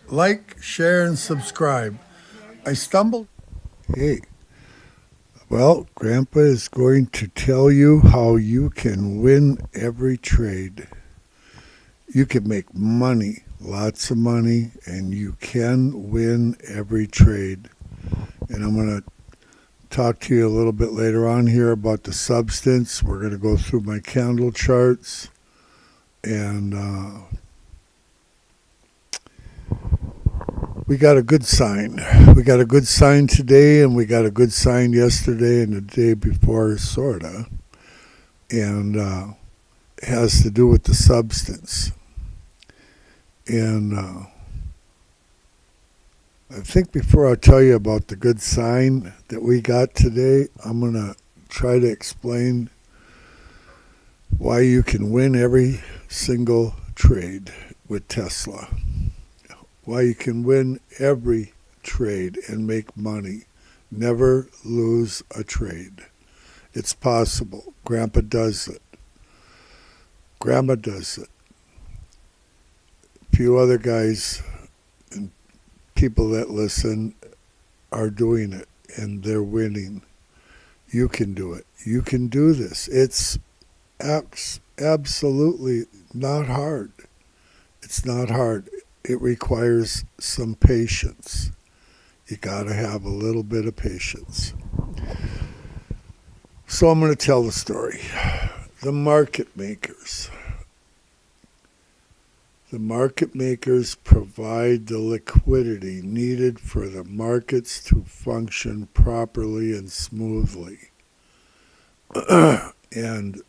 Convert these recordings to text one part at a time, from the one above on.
Like, share, and subscribe. I stumbled. Hey, well, Grandpa is going to tell you how you can win every trade. You can make money, lots of money, and you can win every trade. And I'm going to talk to you a little bit later on here about the substance. We're going to go through my candle charts and we got a good sign. We got a good sign today, and we got a good sign yesterday and the day before, sorta. And it has to do with the substance. And I think before I tell you about the good sign that we got today, I'm going to try to explain why you can win every single trade with Tesla. Why you can win every trade and make money. Never lose a trade. It's possible. Grandpa does it. Grandma does it. A few other guys and people that listen are doing it, and they're winning. You can do it. You can do this. It's absolutely not hard. It's not hard. It requires some patience. You got to have a little bit of patience. So I'm going to tell the story. The market makers. The market makers provide the liquidity needed for the markets to function properly and smoothly. And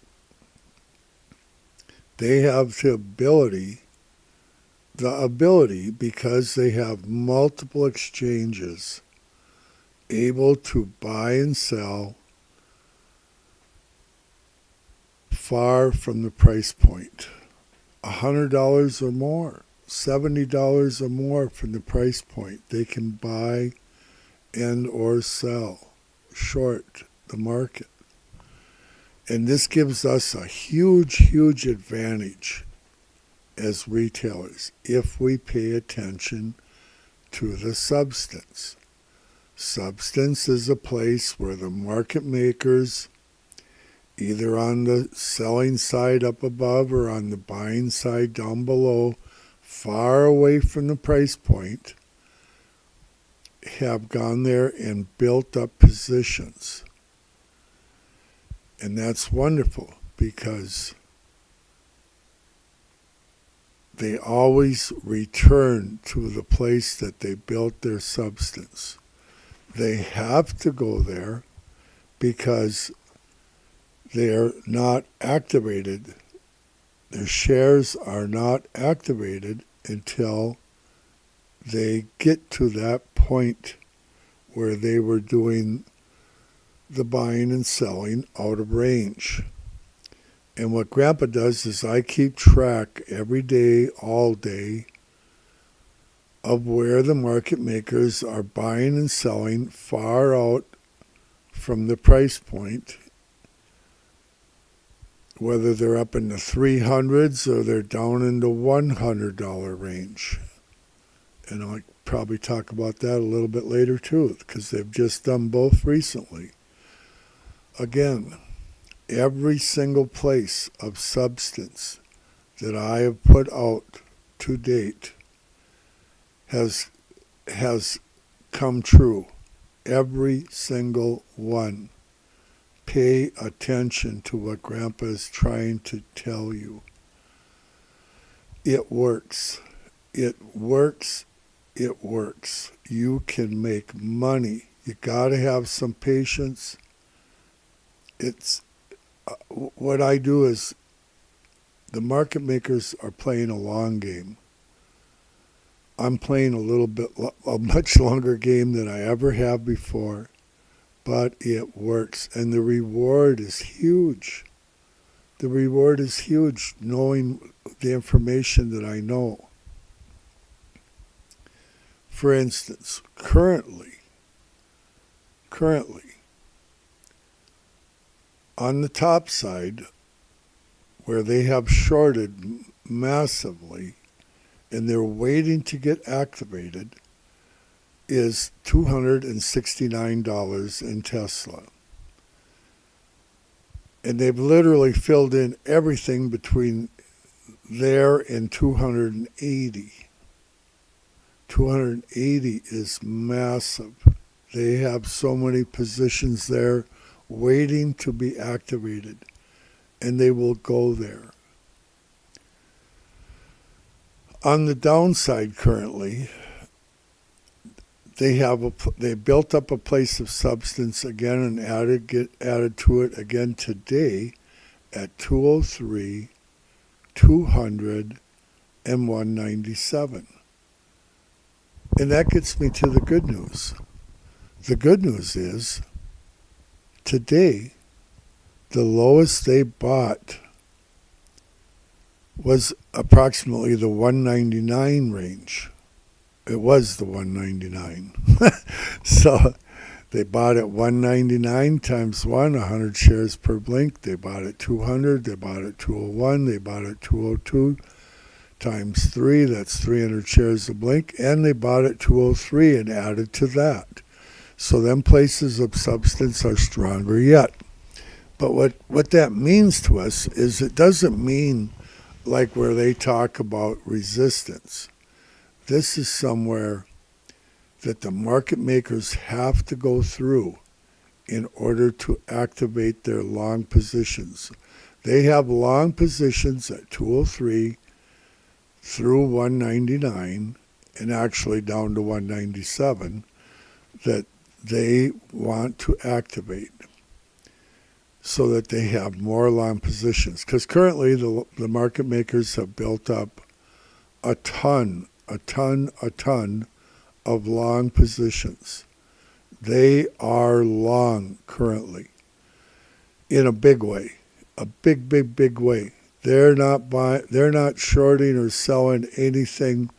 they have the ability because they have multiple exchanges able to buy and sell far from the price point. $100 or more, $70 or more from the price point. They can buy and or sell, short the market. And this gives us a huge advantage as retailers if we pay attention to the substance. Substance is a place where the market makers, either on the selling side up above or on the buying side down below, far away from the price point, have gone there and built up positions. And that's wonderful because they always return to the place that they built their substance. They have to go there because they're not activated. Their shares are not activated until they get to that point where they were doing the buying and selling out of range. And what Grandpa does is I keep track every day, all day, of where the market makers are buying and selling far out from the price point, whether they're up in the 300s or they're down in the $100 range. And I'll probably talk about that a little bit later too, because they've just done both recently. Again, every single place of substance that I have put out to date has come true. Every single one. Pay attention to what Grandpa is trying to tell you. It works. It works. It works. You can make money. You got to have some patience. It's what I do is the market makers are playing a long game. I'm playing a much longer game than I ever have before, but it works, and the reward is huge. The reward is huge, knowing the information that I know. For instance, currently, on the top side, where they have shorted massively, and they're waiting to get activated is $269 in Tesla. And they've literally filled in everything between there and 280. 280 is massive. They have so many positions there waiting to be activated, and they will go there. On the downside currently, they built up a place of substance again and added to it again today at 203, 200, and 197. And that gets me to the good news. The good news is today the lowest they bought was approximately the 199 range. It was the 199. So they bought at 199 times 100 shares per blink. They bought at 200, they bought at 201, they bought at 202 times 3, that's 300 shares a blink, and they bought at 203 and added to that. So them places of substance are stronger yet. But what that means to us is it doesn't mean like where they talk about resistance. This is somewhere that the market makers have to go through in order to activate their long positions. They have long positions at 203 through 199 and actually down to 197 that they want to activate so that they have more long positions. Because currently the market makers have built up a ton of long positions. They are long currently in a big way, a big way. They're not shorting or selling anything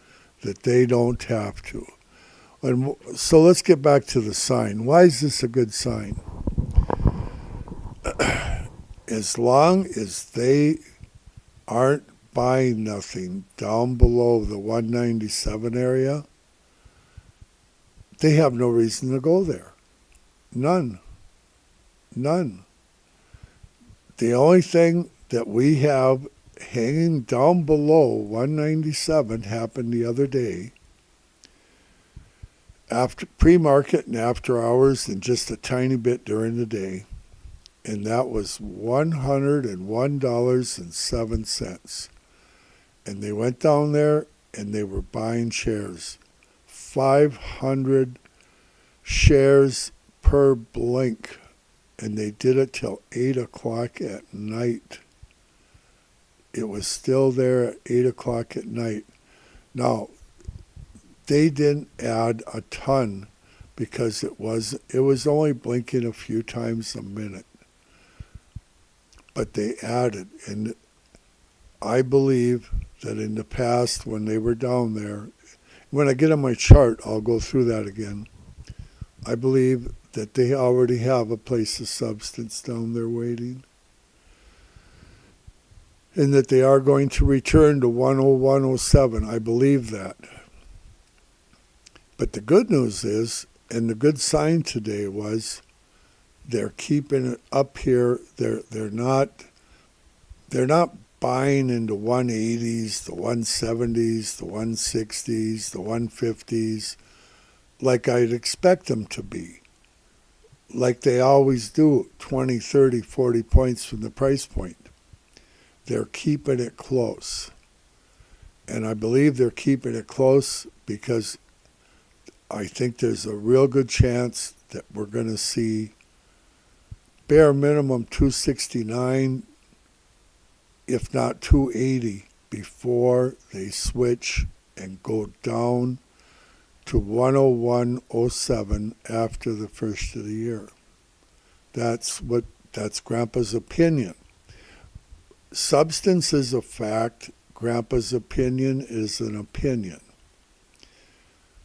that they don't have to. And so let's get back to the sign. Why is this a good sign? As long as they aren't buying nothing down below the 197 area, they have no reason to go there. None. The only thing that we have hanging down below 197 happened the other day, after pre-market and after hours, and just a tiny bit during the day, and that was $101.07. And they went down there and they were buying shares, 500 shares per blink, and they did it till 8 o'clock at night. It was still there at 8 o'clock at night. Now, they didn't add a ton because it was only blinking a few times a minute. But they added, and I believe that in the past when they were down there, when I get on my chart, I'll go through that again. I believe that they already have a place of substance down there waiting, and that they are going to return to 101.07. I believe that. But the good news is, and the good sign today was, they're keeping it up here. They're not buying into 180s, the 170s, the 160s, the 150s, like I'd expect them to be. Like they always do, 20, 30, 40 points from the price point. They're keeping it close. And I believe they're keeping it close because I think there's a real good chance that we're going to see bare minimum 269, if not 280, before they switch and go down to 101.07 after the first of the year. That's Grandpa's opinion. Substance is a fact. Grandpa's opinion is an opinion.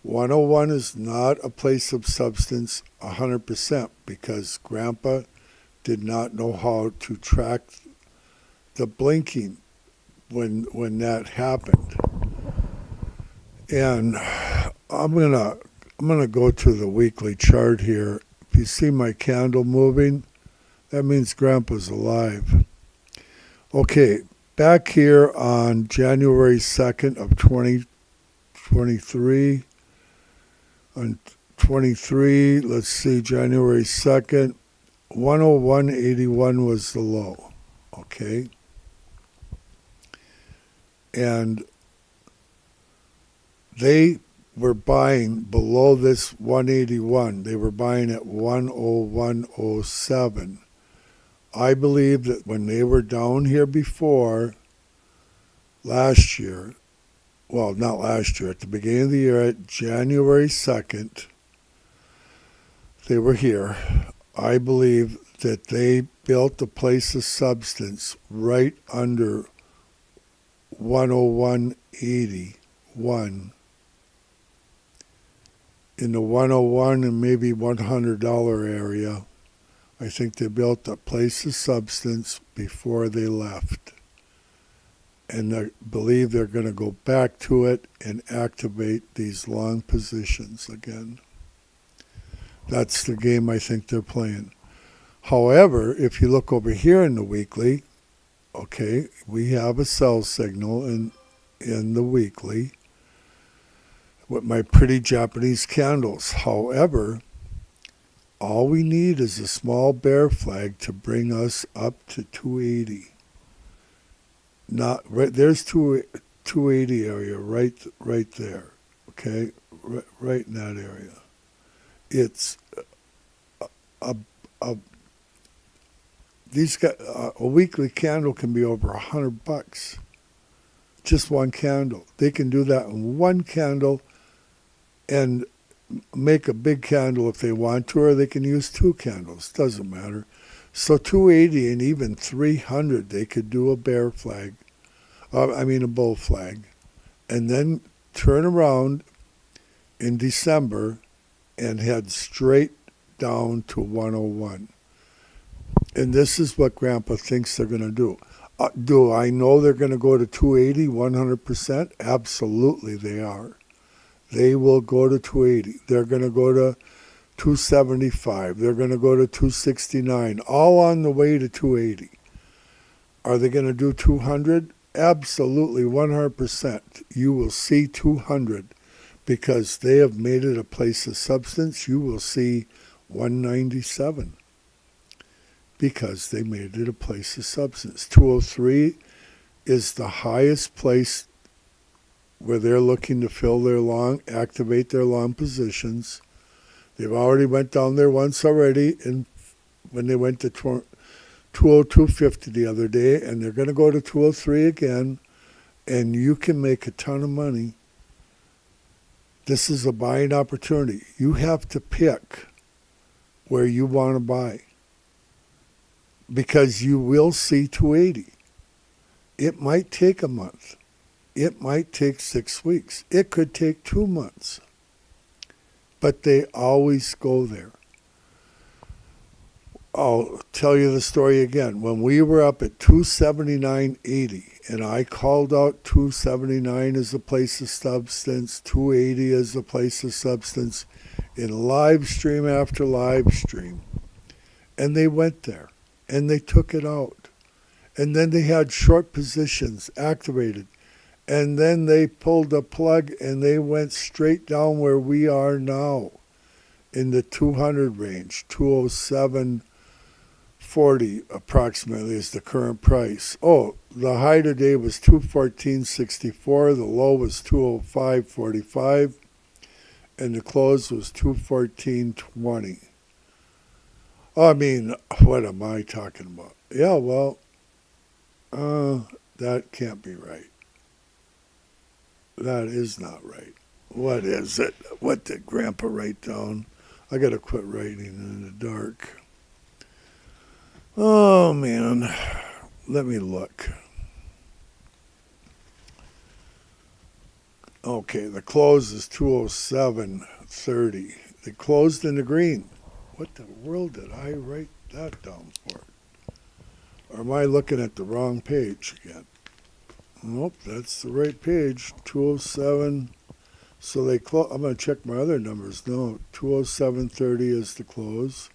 101 is not a place of substance 100% because Grandpa did not know how to track the blinking when that happened. And I'm gonna go to the weekly chart here. If you see my candle moving, that means Grandpa's alive. Okay, back here on January 2nd of 2023, on 23, let's see, January 2nd, 101.81 was the low, okay? And they were buying below this 181. They were buying at 101.07. I believe that when they were down here before last year, well, not last year, at the beginning of the year, at January 2nd, they were here. I believe that they built a place of substance right under 101.81 in the 101 and maybe $100 area. I think they built a place of substance before they left. And I believe they're going to go back to it and activate these long positions again. That's the game I think they're playing. However, if you look over here in the weekly, okay, we have a sell signal in the weekly with my pretty Japanese candles. However, all we need is a small bear flag to bring us up to 280. Not right there's 280 area right there. Okay, right in that area. It's a weekly candle can be over $100. Just one candle. They can do that in one candle and make a big candle if they want to, or they can use two candles. Doesn't matter. So 280 and even 300, they could do a bear flag. A bull flag. And then turn around in December and head straight down to 101. And this is what Grandpa thinks they're going to do. Do I know they're going to go to 280 100%? Absolutely they are. They will go to 280. They're going to go to 275. They're going to go to 269, all on the way to 280. Are they going to do 200? Absolutely, 100%. You will see 200 because they have made it a place of substance. You will see 197 because they made it a place of substance. 203 is the highest place where they're looking to fill their long, activate their long positions. They've already went down there once already, and when they went to 202.50 the other day, and they're going to go to 203 again, and you can make a ton of money. This is a buying opportunity. You have to pick where you want to buy because you will see 280. It might take a month. It might take 6 weeks. It could take 2 months. But they always go there. I'll tell you the story again. When we were up at 279.80, and I called out 279 as a place of substance, 280 as a place of substance, in live stream after live stream. And they went there, and they took it out. And then they had short positions activated. And then they pulled the plug, and they went straight down where we are now, in the 200 range, 207.40 approximately is the current price. Oh, the high today was 214.64, the low was 205.45, and the close was 214.20. What am I talking about? Yeah, well, that can't be right. That is not right. What is it? What did Grandpa write down? I got to quit writing in the dark. Oh, man. Let me look. Okay, the close is 207.30. They closed in the green. What the world did I write that down for? Or am I looking at the wrong page again? Nope, that's the right page. 207. So they close. I'm going to check my other numbers. No, 207.30 is the close.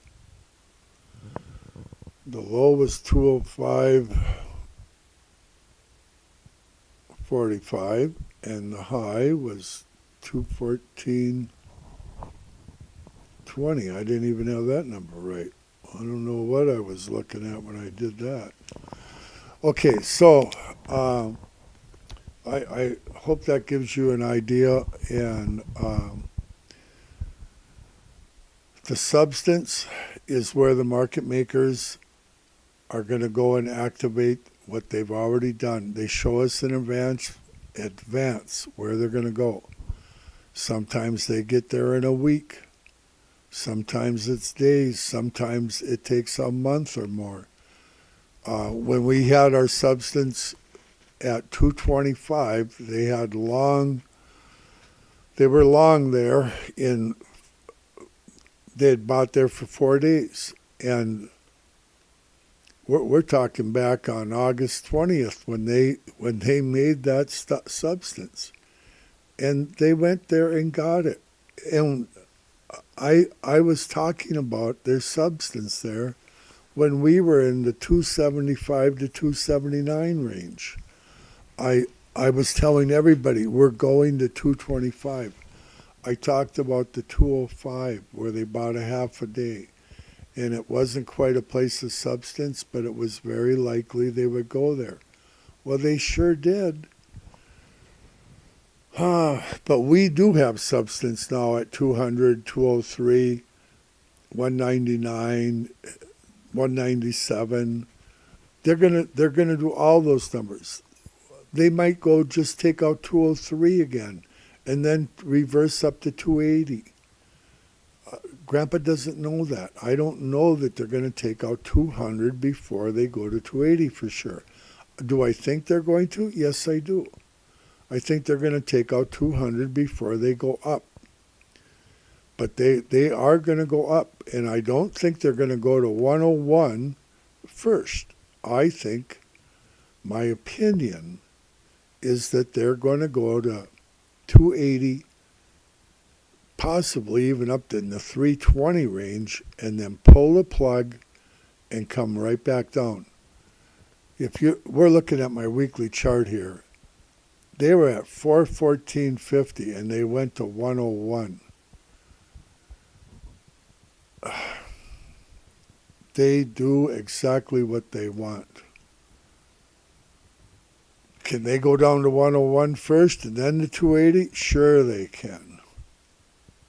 The low was 205.45, and the high was 214.20. I didn't even have that number right. I don't know what I was looking at when I did that. Okay, so I hope that gives you an idea. And the substance is where the market makers are going to go and activate what they've already done. They show us in advance where they're going to go. Sometimes they get there in a week. Sometimes it's days. Sometimes it takes a month or more. When we had our substance at 225, they were long there they had bought there for 4 days. And we're talking back on August 20th when they made that substance. And they went there and got it. And I was talking about their substance there when we were in the 275 to 279 range. I was telling everybody we're going to 225. I talked about the 205 where they bought a half a day. And it wasn't quite a place of substance, but it was very likely they would go there. Well, they sure did. But we do have substance now at 200, 203, 199, 197. They're gonna do all those numbers. They might go just take out 203 again, and then reverse up to 280. Grandpa doesn't know that. I don't know that they're going to take out 200 before they go to 280 for sure. Do I think they're going to? Yes, I do. I think they're going to take out 200 before they go up. But they are going to go up, and I don't think they're going to go to 101 first. I think, my opinion, is that they're going to go to 280, possibly even up in the 320 range, and then pull the plug and come right back down. We're looking at my weekly chart here. They were at 414.50 and they went to 101. They do exactly what they want. Can they go down to 101 first and then to 280? Sure they can.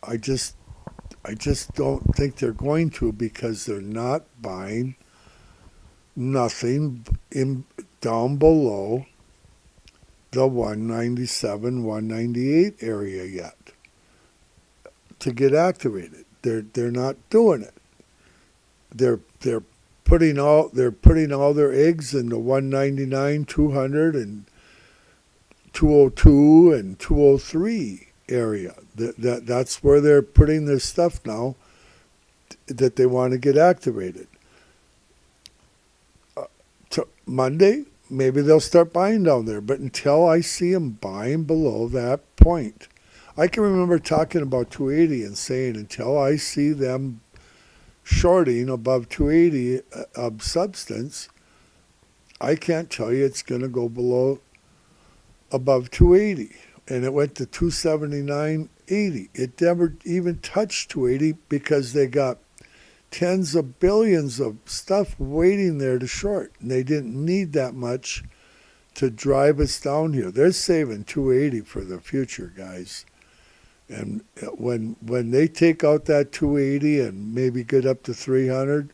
I just don't think they're going to, because they're not buying nothing down below the 197, 198 area yet to get activated. They're not doing it. They're putting all their eggs in the 199, 200, and 202 and 203 area. That's where they're putting their stuff now that they want to get activated. Monday, maybe they'll start buying down there, but until I see them buying below that point. I can remember talking about 280 and saying until I see them shorting above 280 of substance, I can't tell you it's going to go above 280. And it went to 279.80. It never even touched 280 because they got tens of billions of stuff waiting there to short. And they didn't need that much to drive us down here. They're saving 280 for the future, guys. And when they take out that 280 and maybe get up to 300,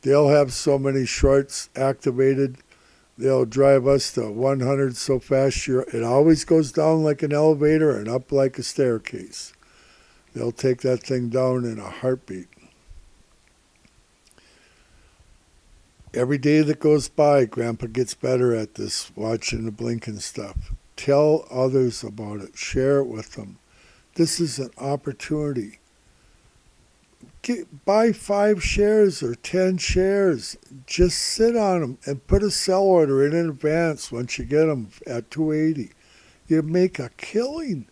they'll have so many shorts activated. They'll drive us to 100 so fast. It always goes down like an elevator and up like a staircase. They'll take that thing down in a heartbeat. Every day that goes by, Grandpa gets better at this, watching the blinking stuff. Tell others about it. Share it with them. This is an opportunity. Buy 5 shares or 10 shares. Just sit on them and put a sell order in advance once you get them at 280. You make a killing.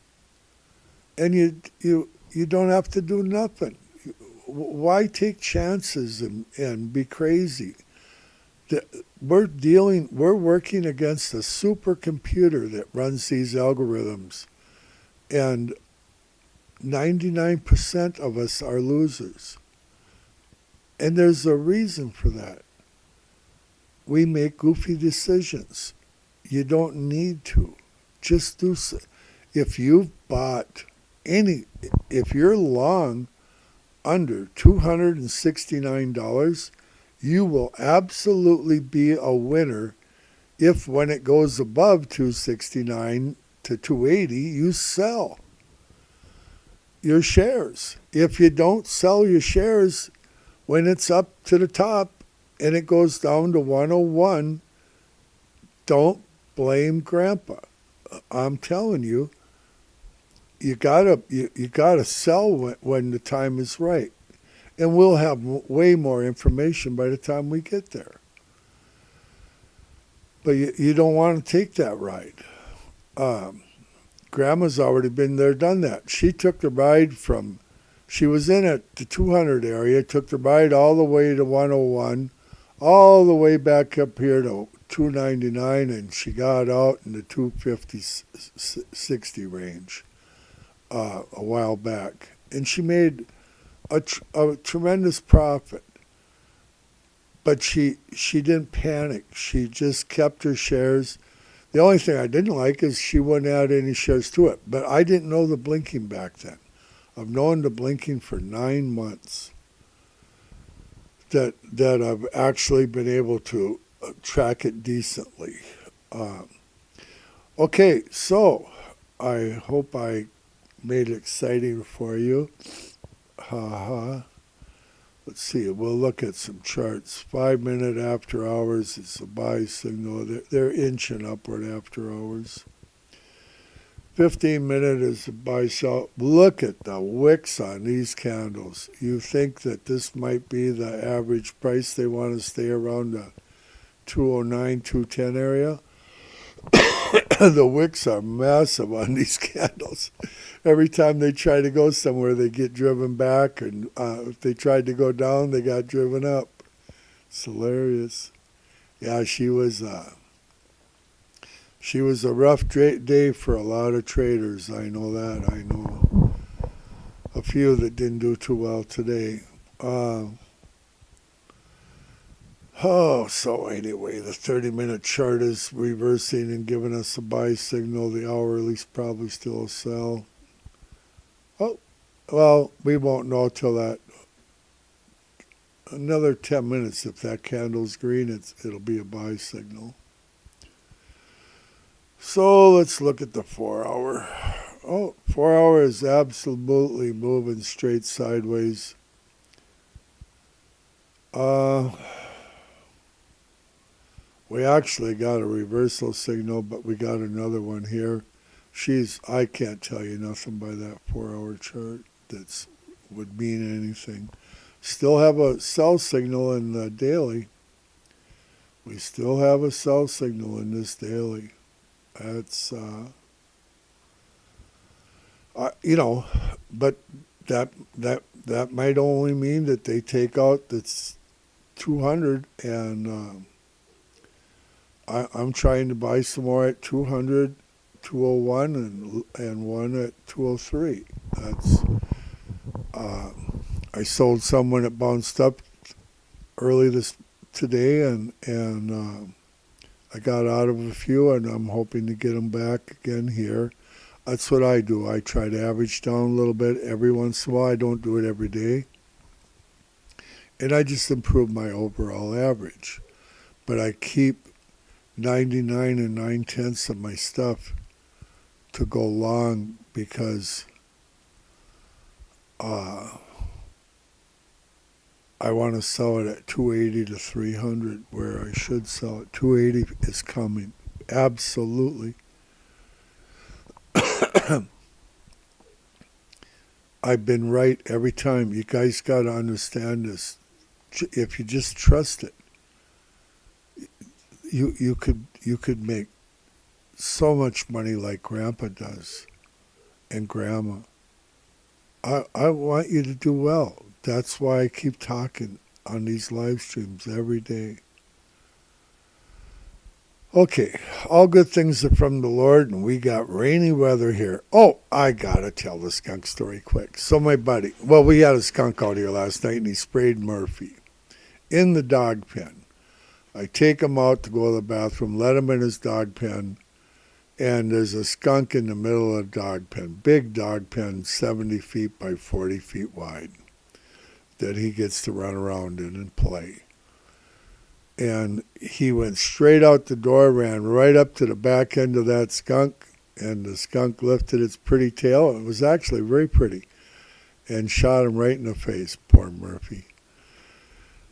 and you don't have to do nothing. Why take chances and be crazy? We're working against a supercomputer that runs these algorithms, and 99% of us are losers. And there's a reason for that. We make goofy decisions. You don't need to. Just do so. If you've bought if you're long under $269, you will absolutely be a winner if when it goes above 269 to 280, you sell your shares. If you don't sell your shares when it's up to the top and it goes down to 101, don't blame Grandpa. I'm telling you, you gotta sell when the time is right. And we'll have way more information by the time we get there. But you don't want to take that ride. Grandma's already been there, done that. She took the ride she was in at the 200 area, took the ride all the way to 101, all the way back up here to 299, and she got out in the 250, 60 range a while back. And she made a tremendous profit, but she didn't panic. She just kept her shares. The only thing I didn't like is she wouldn't add any shares to it. But I didn't know the blinking back then. I've known the blinking for 9 months. That I've actually been able to track it decently. Okay, so I hope I made it exciting for you. Let's see, we'll look at some charts. 5 minute after hours is a buy signal. They're inching upward after hours. 15 minute is a buy sell. Look at the wicks on these candles. You think that this might be the average price? They want to stay around the 209, 210 area. The wicks are massive on these candles. Every time they try to go somewhere, they get driven back, and if they tried to go down, they got driven up. It's hilarious. Yeah, she was a rough day for a lot of traders. I know that. I know a few that didn't do too well today. So anyway, the 30-minute chart is reversing and giving us a buy signal. The hourly's probably still a sell. Oh, well, we won't know till that another 10 minutes. If that candle's green, it'll be a buy signal. So let's look at the 4 hour. Oh, 4 hour is absolutely moving straight sideways. We actually got a reversal signal, but we got another one here. I can't tell you nothing by that 4 hour chart that would mean anything. Still have a sell signal in the daily. We still have a sell signal in this daily. That's, but that might only mean that they take out that's 200, and I'm trying to buy some more at 200, 201, and one at 203. That's I sold someone that bounced up early today, and I got out of a few, and I'm hoping to get them back again here. That's what I do. I try to average down a little bit every once in a while. I don't do it every day. And I just improve my overall average. But I keep 99 and 9/10 of my stuff to go long because I want to sell it at 280 to 300 where I should sell it. 280 is coming. Absolutely. I've been right every time. You guys got to understand this. If you just trust it, you could make so much money like Grandpa does and Grandma. I want you to do well. That's why I keep talking on these live streams every day. Okay, all good things are from the Lord, and we got rainy weather here. Oh, I gotta tell the skunk story quick. So my buddy, well, we had a skunk out here last night, and he sprayed Murphy in the dog pen. I take him out to go to the bathroom, let him in his dog pen, and there's a skunk in the middle of the dog pen, big dog pen, 70 feet by 40 feet wide, that he gets to run around in and play. And he went straight out the door, ran right up to the back end of that skunk, and the skunk lifted its pretty tail. It was actually very pretty, and shot him right in the face, poor Murphy.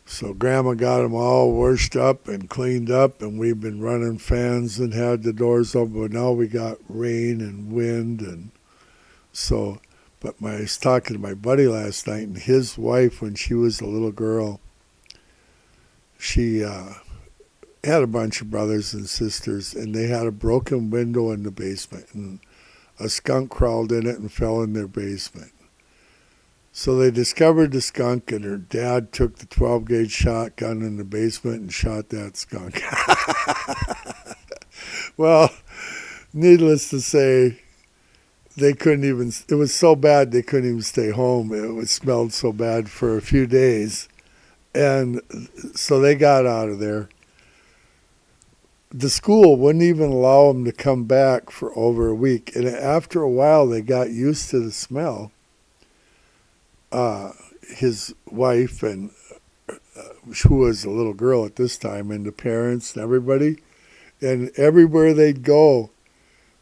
So Grandma got him all washed up and cleaned up, and we've been running fans and had the doors open. But now we got rain and wind, and so. But I was talking to my buddy last night, and his wife, when she was a little girl, she had a bunch of brothers and sisters, and they had a broken window in the basement, and a skunk crawled in it and fell in their basement. So they discovered the skunk, and her dad took the 12-gauge shotgun in the basement and shot that skunk. Well, needless to say, they couldn't even, it was so bad they couldn't even stay home. It smelled so bad for a few days. And so they got out of there. The school wouldn't even allow them to come back for over a week. And after a while, they got used to the smell. His wife, and who was a little girl at this time, and the parents and everybody. And everywhere they'd go,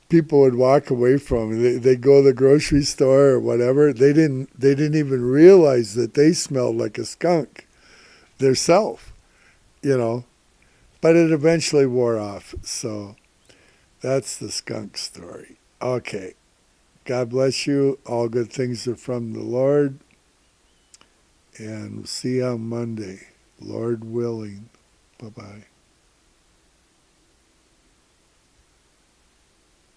people would walk away from them. They'd go to the grocery store or whatever. They didn't even realize that they smelled like a skunk theirself, you know. But it eventually wore off. So that's the skunk story. Okay. God bless you. All good things are from the Lord. And we'll see you on Monday, Lord willing. Bye-bye.